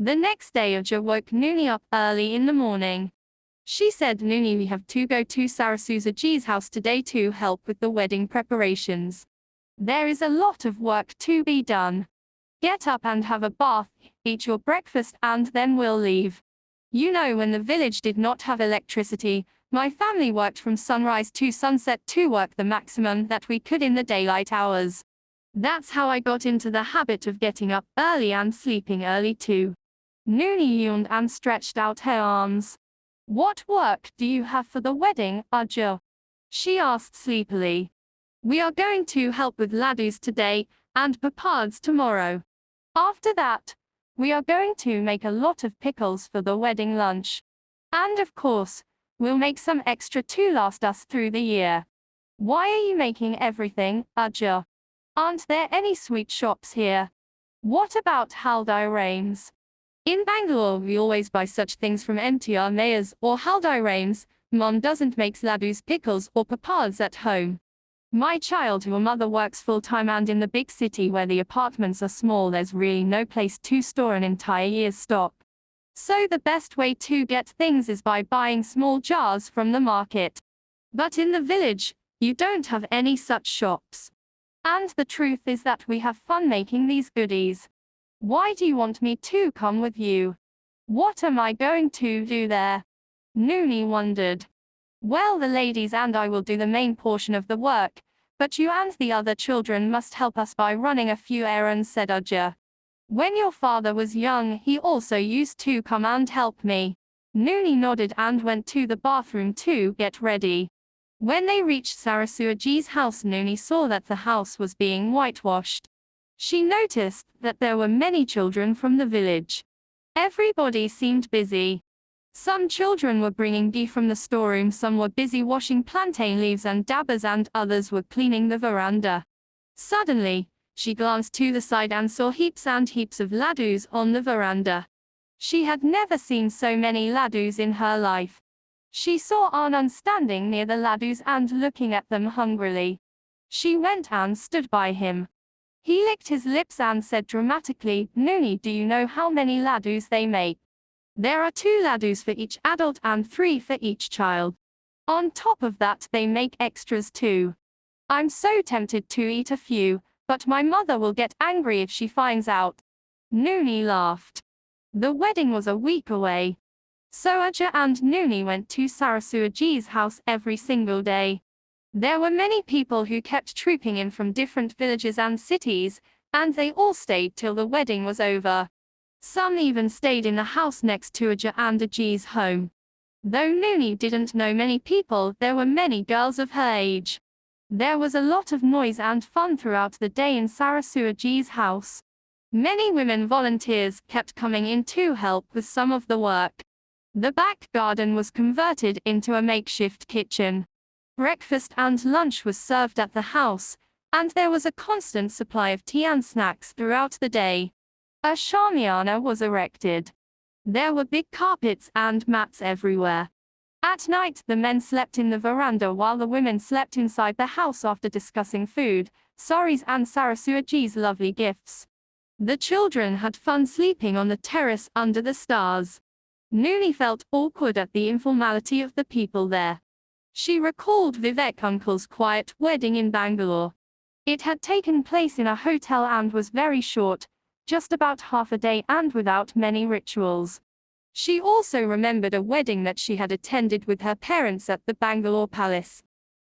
The next day Aja woke Nooni up early in the morning. She said, "Nooni, we have to go to Sarasuaji's house today to help with the wedding preparations. There is a lot of work to be done. Get up and have a bath, eat your breakfast, and then we'll leave. You know, when the village did not have electricity, my family worked from sunrise to sunset to work the maximum that we could in the daylight hours. That's how I got into the habit of getting up early and sleeping early too." Nooni yawned and stretched out her arms. "What work do you have for the wedding, Aja?" she asked sleepily. "We are going to help with ladus today, and papads tomorrow. After that, we are going to make a lot of pickles for the wedding lunch. And of course, we'll make some extra to last us through the year. Why are you making everything, Aja? Aren't there any sweet shops here? What about Haldirams? In Bangalore, we always buy such things from MTR Mayors or Haldirams. Mom doesn't make ladus, pickles, or papads at home. My child, your mother works full-time, and in the big city where the apartments are small, there's really no place to store an entire year's stock. So the best way to get things is by buying small jars from the market. But in the village, you don't have any such shops. And the truth is that we have fun making these goodies. Why do you want me to come with you? What am I going to do there?" Nooni wondered. "Well, the ladies and I will do the main portion of the work, but you and the other children must help us by running a few errands," said Aja. "When your father was young, he also used to come and help me." Nooni nodded and went to the bathroom to get ready. When they reached Sarasuaji's house, Nooni saw that the house was being whitewashed. She noticed that there were many children from the village. Everybody seemed busy. Some children were bringing ghee from the storeroom, some were busy washing plantain leaves and dabbers, and others were cleaning the veranda. Suddenly, she glanced to the side and saw heaps and heaps of ladus on the veranda. She had never seen so many ladus in her life. She saw Anand standing near the ladus and looking at them hungrily. She went and stood by him. He licked his lips and said dramatically, "Nooni, do you know how many ladus they make? There are 2 ladus for each adult and 3 for each child. On top of that, they make extras too. I'm so tempted to eat a few, but my mother will get angry if she finds out." Nooni laughed. The wedding was a week away. So Aja and Nooni went to Sarasuaji's house every single day. There were many people who kept trooping in from different villages and cities, and they all stayed till the wedding was over. Some even stayed in the house next to Aja and Aji's home. Though Nooni didn't know many people, there were many girls of her age. There was a lot of noise and fun throughout the day in Sarasuaji's house. Many women volunteers kept coming in to help with some of the work. The back garden was converted into a makeshift kitchen. Breakfast and lunch was served at the house, and there was a constant supply of tea and snacks throughout the day. A shamiana was erected. There were big carpets and mats everywhere. At night, the men slept in the veranda while the women slept inside the house after discussing food, saris, and Sarasuaji's lovely gifts. The children had fun sleeping on the terrace under the stars. Nooni felt awkward at the informality of the people there. She recalled Vivek uncle's quiet wedding in Bangalore. It had taken place in a hotel and was very short, just about half a day, and without many rituals. She also remembered a wedding that she had attended with her parents at the Bangalore Palace.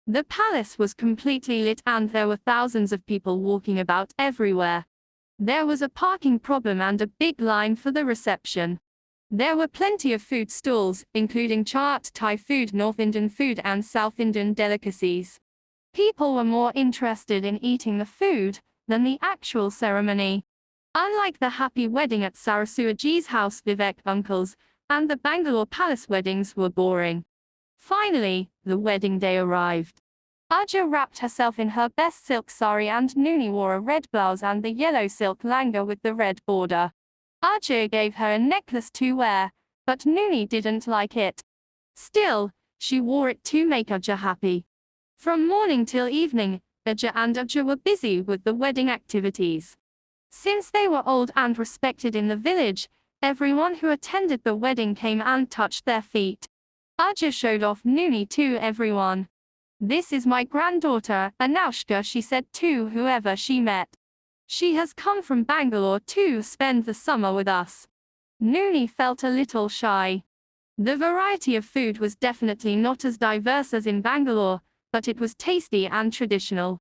The palace was completely lit and there were thousands of people walking about everywhere. There was a parking problem and a big line for the reception. There were plenty of food stalls, including chaat, Thai food, North Indian food, and South Indian delicacies. People were more interested in eating the food than the actual ceremony. Unlike the happy wedding at Sarasuaji's house, Vivek uncle's and the Bangalore Palace weddings were boring. Finally, the wedding day arrived. Aja wrapped herself in her best silk sari and Nooni wore a red blouse and the yellow silk langa with the red border. Aja gave her a necklace to wear, but Nooni didn't like it. Still, she wore it to make Aja happy. From morning till evening, Aja and Aja were busy with the wedding activities. Since they were old and respected in the village, Everyone who attended the wedding came and touched their feet. Aja showed off Nooni to everyone. "This is my granddaughter, Anushka," she said to whoever she met. "She has come from Bangalore to spend the summer with us." Nooni felt a little shy. The variety of food was definitely not as diverse as in Bangalore, but it was tasty and traditional.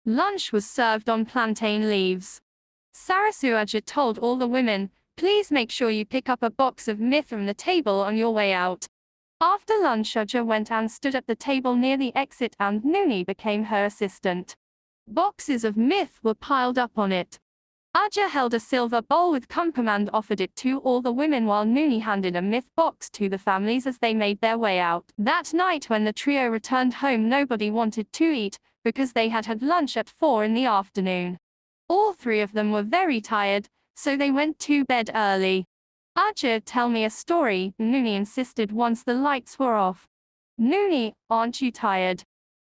Lunch was served on plantain leaves. Sarasu Aja told all the women, "Please make sure you pick up a box of myth from the table on your way out." After lunch, Aja went and stood at the table near the exit and Nooni became her assistant. Boxes of myth were piled up on it. Aja held a silver bowl with kumkum and offered it to all the women while Nooni handed a myth box to the families as they made their way out. That night when the trio returned home, nobody wanted to eat, because they had had lunch at 4 in the afternoon. All three of them were very tired, so they went to bed early. "Aja, tell me a story," Nooni insisted once the lights were off. "Nooni, aren't you tired?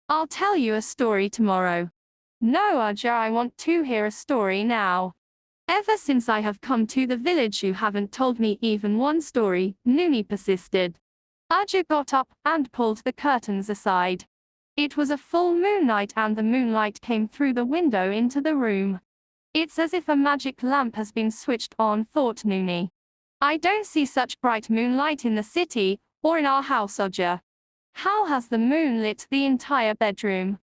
I'll tell you a story tomorrow." "No, Aja, I want to hear a story now. Ever since I have come to the village you haven't told me even one story," Nooni persisted. Aja got up and pulled the curtains aside. It was a full moon night and the moonlight came through the window into the room. "It's as if a magic lamp has been switched on," thought Nooni. "I don't see such bright moonlight in the city, or in our house, Aja. How has the moon lit the entire bedroom?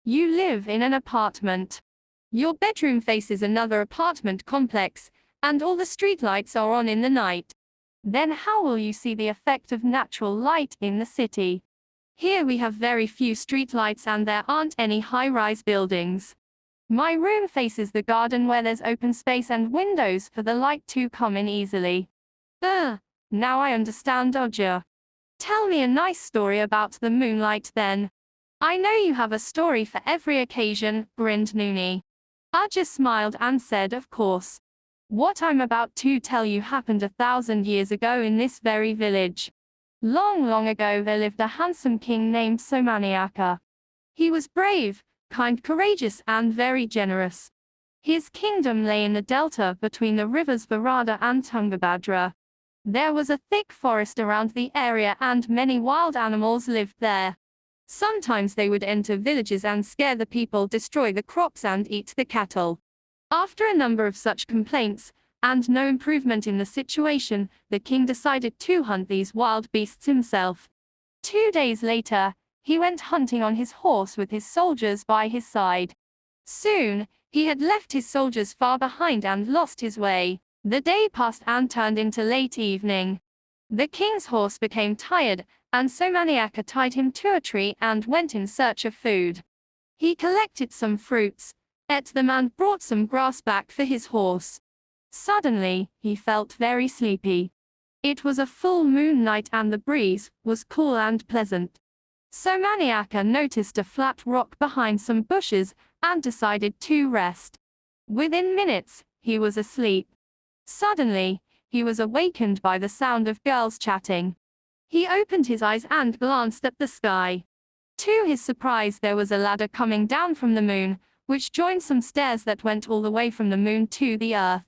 You live in an apartment. Your bedroom faces another apartment complex, and all the streetlights are on in the night. Then how will you see the effect of natural light in the city? Here we have very few streetlights and there aren't any high-rise buildings. My room faces the garden where there's open space and windows for the light to come in easily." Now I understand, Aja. "Tell me a nice story about the moonlight then. I know you have a story for every occasion," grinned Nooni. Aja smiled and said, "Of course. What I'm about to tell you happened 1,000 years ago in this very village. Long, long ago there lived a handsome king named Somaniaka. He was brave, kind, courageous, and very generous. His kingdom lay in the delta between the rivers Varada and Tungabhadra. There was a thick forest around the area and many wild animals lived there. Sometimes they would enter villages and scare the people, destroy the crops and eat the cattle. After a number of such complaints, and no improvement in the situation, the king decided to hunt these wild beasts himself. 2 days later, he went hunting on his horse with his soldiers by his side. Soon, he had left his soldiers far behind and lost his way. The day passed and turned into late evening. The king's horse became tired, and Somaniaka tied him to a tree and went in search of food. He collected some fruits, ate them and brought some grass back for his horse. Suddenly, he felt very sleepy. It was a full moon night and the breeze was cool and pleasant. Somaniaka noticed a flat rock behind some bushes and decided to rest. Within minutes, he was asleep. Suddenly, he was awakened by the sound of girls chatting. He opened his eyes and glanced at the sky. To his surprise, there was a ladder coming down from the moon, which joined some stairs that went all the way from the moon to the earth.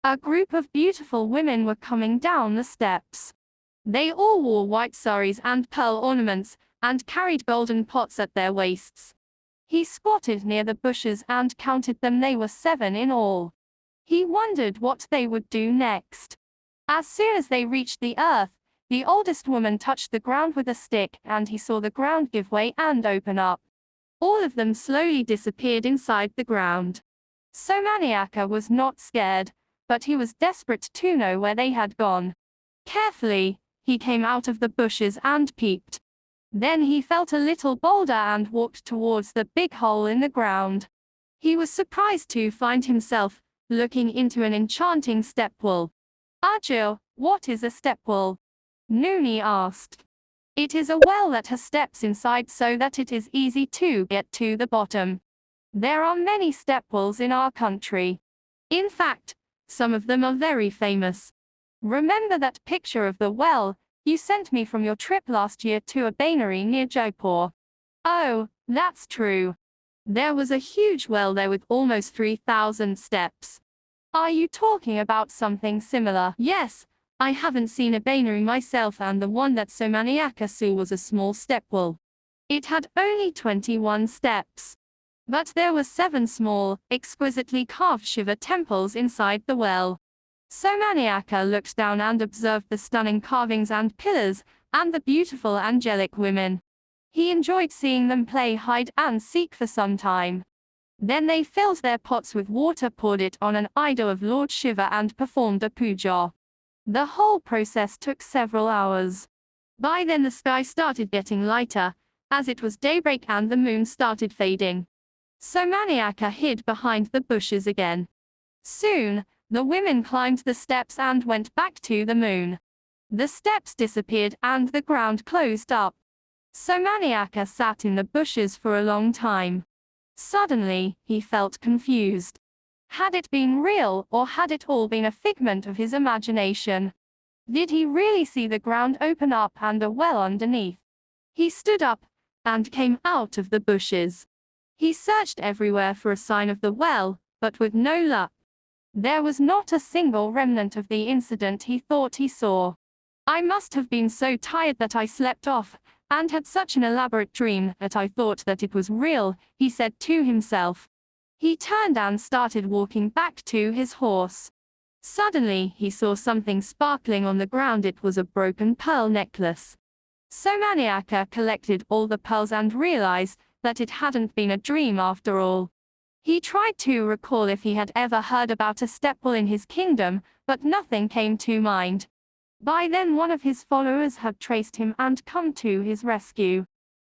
A group of beautiful women were coming down the steps. They all wore white saris and pearl ornaments, and carried golden pots at their waists. He squatted near the bushes and counted them. They were 7 in all. He wondered what they would do next. As soon as they reached the earth, the oldest woman touched the ground with a stick, and he saw the ground give way and open up. All of them slowly disappeared inside the ground. Somaniaka was not scared, but he was desperate to know where they had gone. Carefully, he came out of the bushes and peeped. Then he felt a little bolder and walked towards the big hole in the ground. He was surprised to find himself looking into an enchanting stepwell. "Aja, what is a stepwell?" Nooni asked. "It is a well that has steps inside so that it is easy to get to the bottom. There are many stepwells in our country. In fact, some of them are very famous. Remember that picture of the well you sent me from your trip last year to a Bainari near Jaipur?" "Oh, that's true. There was a huge well there with almost 3,000 steps. Are you talking about something similar?" "Yes, I haven't seen a Bainari myself, and the one that Somaniaka saw was a small step well. It had only 21 steps. But there were 7 small, exquisitely carved Shiva temples inside the well. Somaniaka looked down and observed the stunning carvings and pillars, and the beautiful angelic women. He enjoyed seeing them play hide and seek for some time. Then they filled their pots with water, poured it on an idol of Lord Shiva, and performed a puja. The whole process took several hours. By then the sky started getting lighter, as it was daybreak, and the moon started fading. Somaniaka hid behind the bushes again. Soon, the women climbed the steps and went back to the moon. The steps disappeared and the ground closed up. Somaniaka sat in the bushes for a long time. Suddenly, he felt confused. Had it been real, or had it all been a figment of his imagination? Did he really see the ground open up and a well underneath? He stood up and came out of the bushes. He searched everywhere for a sign of the well, but with no luck. There was not a single remnant of the incident he thought he saw. I must have been so tired that I slept off, and had such an elaborate dream that I thought that it was real, he said to himself. He turned and started walking back to his horse. Suddenly, he saw something sparkling on the ground. It was a broken pearl necklace. Somaniaka collected all the pearls and realized that it hadn't been a dream after all. He tried to recall if he had ever heard about a stepwell in his kingdom, but nothing came to mind. By then one of his followers had traced him and come to his rescue.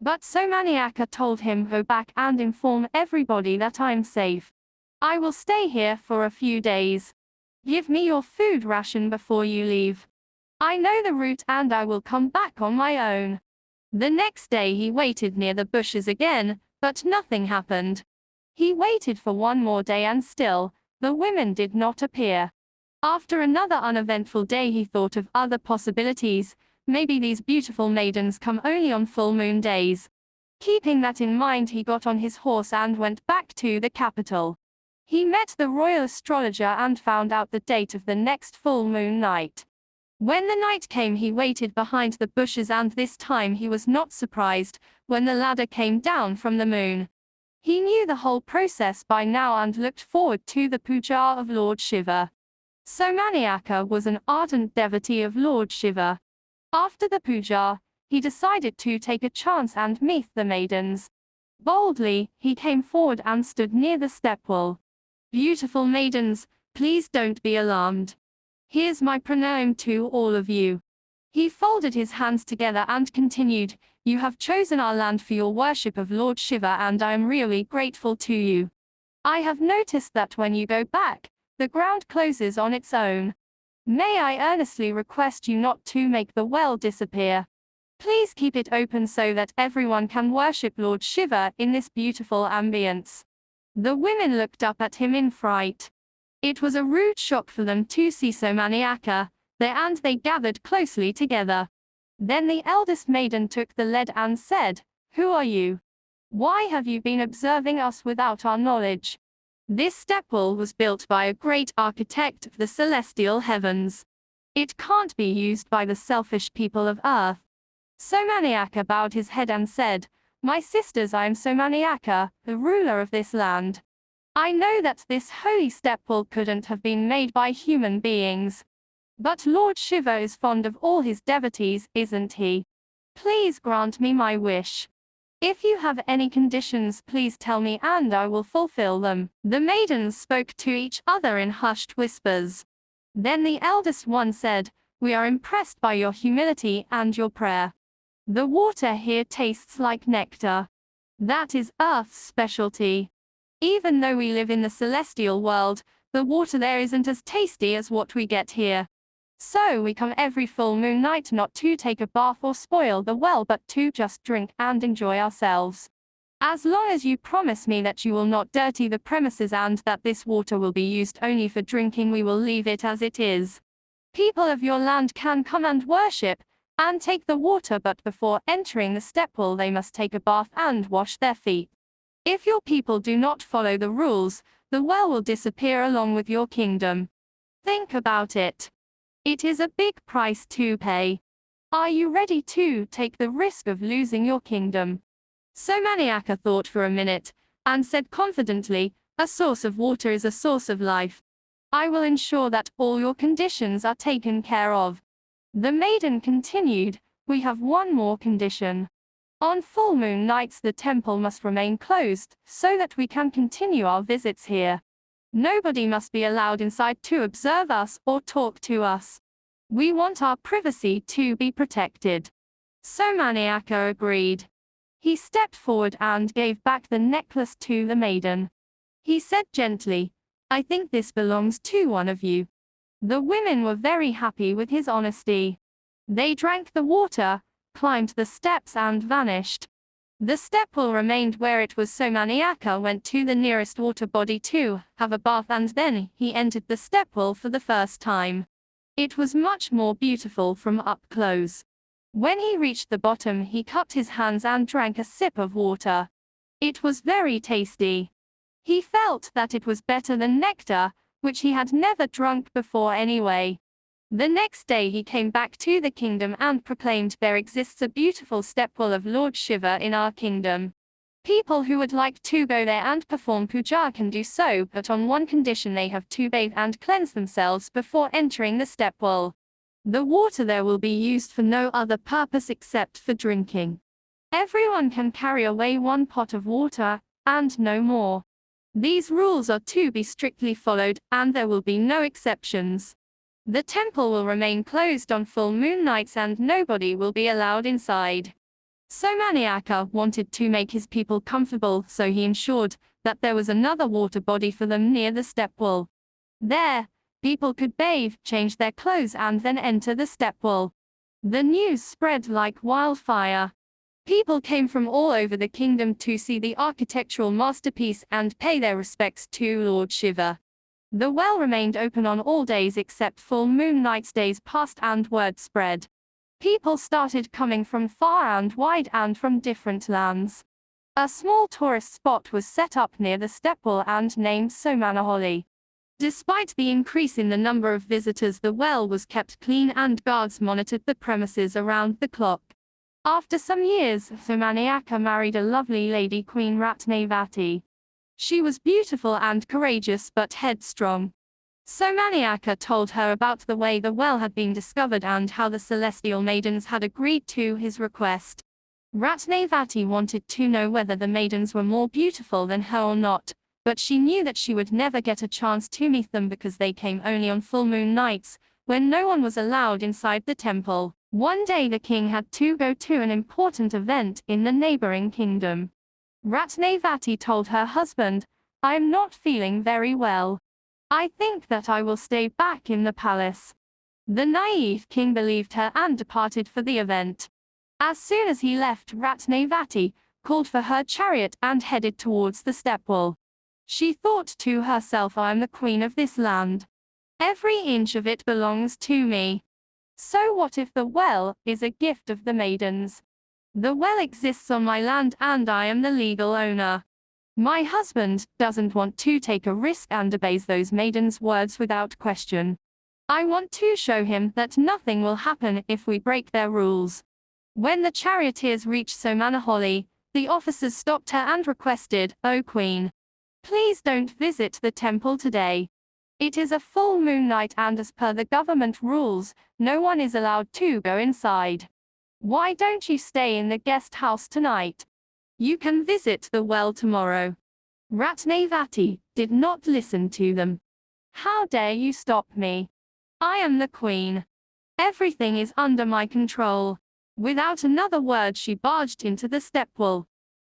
But Somaniaka told him, "Go back and inform everybody that I'm safe. I will stay here for a few days. Give me your food ration before you leave. I know the route and I will come back on my own." The next day he waited near the bushes again, but nothing happened. He waited for one more day and still, the women did not appear. After another uneventful day he thought of other possibilities. Maybe these beautiful maidens come only on full moon days. Keeping that in mind, he got on his horse and went back to the capital. He met the royal astrologer and found out the date of the next full moon night. When the night came, he waited behind the bushes, and this time he was not surprised when the ladder came down from the moon. He knew the whole process by now and looked forward to the puja of Lord Shiva. Somaniaka was an ardent devotee of Lord Shiva. After the puja, he decided to take a chance and meet the maidens. Boldly, he came forward and stood near the stepwell. "Beautiful maidens, please don't be alarmed. Here's my pranam to all of you." He folded his hands together and continued, "You have chosen our land for your worship of Lord Shiva, and I am really grateful to you. I have noticed that when you go back, the ground closes on its own. May I earnestly request you not to make the well disappear. Please keep it open so that everyone can worship Lord Shiva in this beautiful ambience." The women looked up at him in fright. It was a rude shock for them to see Somaniaka there, and they gathered closely together. Then the eldest maiden took the lead and said, "Who are you? Why have you been observing us without our knowledge? This stepwell was built by a great architect of the celestial heavens. It can't be used by the selfish people of earth." Somaniaka bowed his head and said, "My sisters, I am Somaniaka, the ruler of this land. I know that this holy stepwell couldn't have been made by human beings. But Lord Shiva is fond of all his devotees, isn't he? Please grant me my wish. If you have any conditions, please tell me and I will fulfill them." The maidens spoke to each other in hushed whispers. Then the eldest one said, "We are impressed by your humility and your prayer. The water here tastes like nectar. That is Earth's specialty. Even though we live in the celestial world, the water there isn't as tasty as what we get here. So we come every full moon night not to take a bath or spoil the well, but to just drink and enjoy ourselves. As long as you promise me that you will not dirty the premises and that this water will be used only for drinking, we will leave it as it is. People of your land can come and worship and take the water, but before entering the stepwell they must take a bath and wash their feet. If your people do not follow the rules, the well will disappear along with your kingdom. Think about it." It is a big price to pay. Are you ready to take the risk of losing your kingdom? Somaniaka thought for a minute, and said confidently, a source of water is a source of life. I will ensure that all your conditions are taken care of. The maiden continued, we have one more condition. On full moon nights the temple must remain closed, so that we can continue our visits here. Nobody must be allowed inside to observe us or talk to us. We want our privacy to be protected. Somaniaka agreed. He stepped forward and gave back the necklace to the maiden. He said gently, I think this belongs to one of you. The women were very happy with his honesty. They drank the water, climbed the steps and vanished. The stepwell remained where it was, so Maniaka went to the nearest water body to have a bath, and then he entered the stepwell for the first time. It was much more beautiful from up close. When he reached the bottom he cupped his hands and drank a sip of water. It was very tasty. He felt that it was better than nectar, which he had never drunk before anyway. The next day he came back to the kingdom and proclaimed, there exists a beautiful stepwell of Lord Shiva in our kingdom. People who would like to go there and perform puja can do so, but on one condition: they have to bathe and cleanse themselves before entering the stepwell. The water there will be used for no other purpose except for drinking. Everyone can carry away one pot of water, and no more. These rules are to be strictly followed, and there will be no exceptions. The temple will remain closed on full moon nights and nobody will be allowed inside. Somaniaka wanted to make his people comfortable, so he ensured that there was another water body for them near the stepwell. There, people could bathe, change their clothes and then enter the stepwell. The news spread like wildfire. People came from all over the kingdom to see the architectural masterpiece and pay their respects to Lord Shiva. The well remained open on all days except full moon nights. Days passed and word spread. People started coming from far and wide and from different lands. A small tourist spot was set up near the stepwell and named Somanaholi. Despite the increase in the number of visitors, the well was kept clean and guards monitored the premises around the clock. After some years, Somaniaka married a lovely lady, Queen Ratnavati. She was beautiful and courageous but headstrong. Somaniaka told her about the way the well had been discovered and how the celestial maidens had agreed to his request. Ratnavati wanted to know whether the maidens were more beautiful than her or not, but she knew that she would never get a chance to meet them because they came only on full moon nights, when no one was allowed inside the temple. One day the king had to go to an important event in the neighboring kingdom. Ratnavati told her husband, I am not feeling very well. I think that I will stay back in the palace. The naive king believed her and departed for the event. As soon as he left, Ratnavati called for her chariot and headed towards the stepwell. She thought to herself, I am the queen of this land. Every inch of it belongs to me. So what if the well is a gift of the maidens? The well exists on my land and I am the legal owner. My husband doesn't want to take a risk and obeys those maidens' words without question. I want to show him that nothing will happen if we break their rules. When the charioteers reached Somanaholi, the officers stopped her and requested, O Queen, please don't visit the temple today. It is a full moon night and as per the government rules, no one is allowed to go inside. Why don't you stay in the guest house tonight? You can visit the well tomorrow. Ratnavati did not listen to them. How dare you stop me? I am the queen. Everything is under my control. Without another word she barged into the stepwell.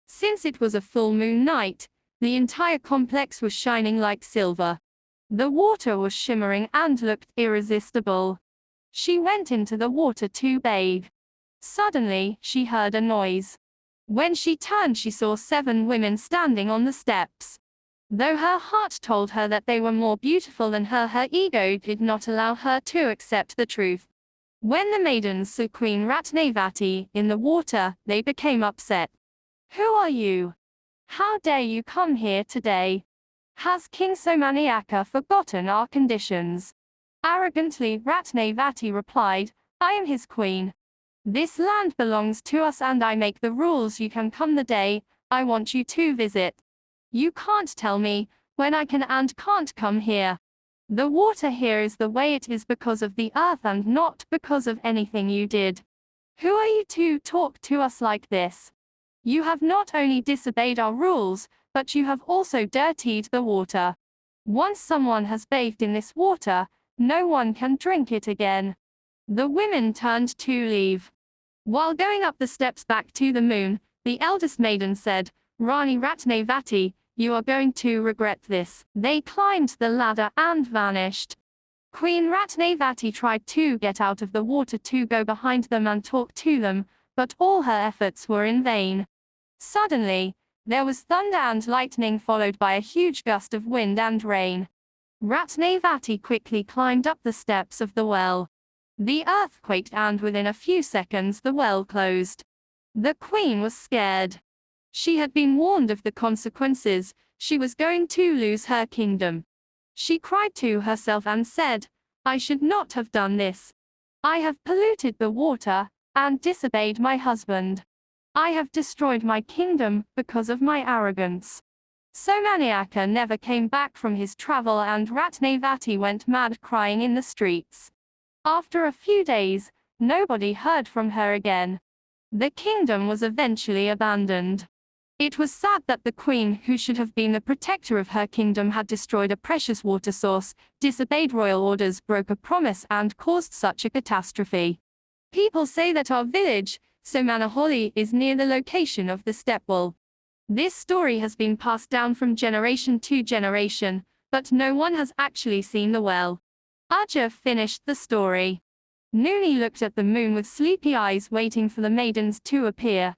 Since it was a full moon night, the entire complex was shining like silver. The water was shimmering and looked irresistible. She went into the water to bathe. Suddenly, she heard a noise. When she turned, she saw 7 women standing on the steps. Though her heart told her that they were more beautiful than her ego did not allow her to accept the truth. When the maidens saw Queen Ratnavati in the water, they became upset. Who are you? How dare you come here today? Has King Somaniaka forgotten our conditions? Arrogantly, Ratnavati replied, I am his queen. This land belongs to us and I make the rules. You can come the day I want you to visit. You can't tell me when I can and can't come here. The water here is the way it is because of the earth and not because of anything you did. Who are you to talk to us like this? You have not only disobeyed our rules, but you have also dirtied the water. Once someone has bathed in this water, no one can drink it again. The women turned to leave. While going up the steps back to the moon, the eldest maiden said, Rani Ratnavati, you are going to regret this. They climbed the ladder and vanished. Queen Ratnavati tried to get out of the water to go behind them and talk to them, but all her efforts were in vain. Suddenly, there was thunder and lightning followed by a huge gust of wind and rain. Ratnavati quickly climbed up the steps of the well. The earth quaked and within a few seconds the well closed. The queen was scared. She had been warned of the consequences. She was going to lose her kingdom. She cried to herself and said, I should not have done this. I have polluted the water and disobeyed my husband. I have destroyed my kingdom because of my arrogance. Somaniaka never came back from his travel and Ratnavati went mad crying in the streets. After a few days, nobody heard from her again. The kingdom was eventually abandoned. It was sad that the queen, who should have been the protector of her kingdom, had destroyed a precious water source, disobeyed royal orders, broke a promise, and caused such a catastrophe. People say that our village, Somanaholi, is near the location of the stepwell. This story has been passed down from generation to generation, but no one has actually seen the well. Aja finished the story. Nooni looked at the moon with sleepy eyes, waiting for the maidens to appear.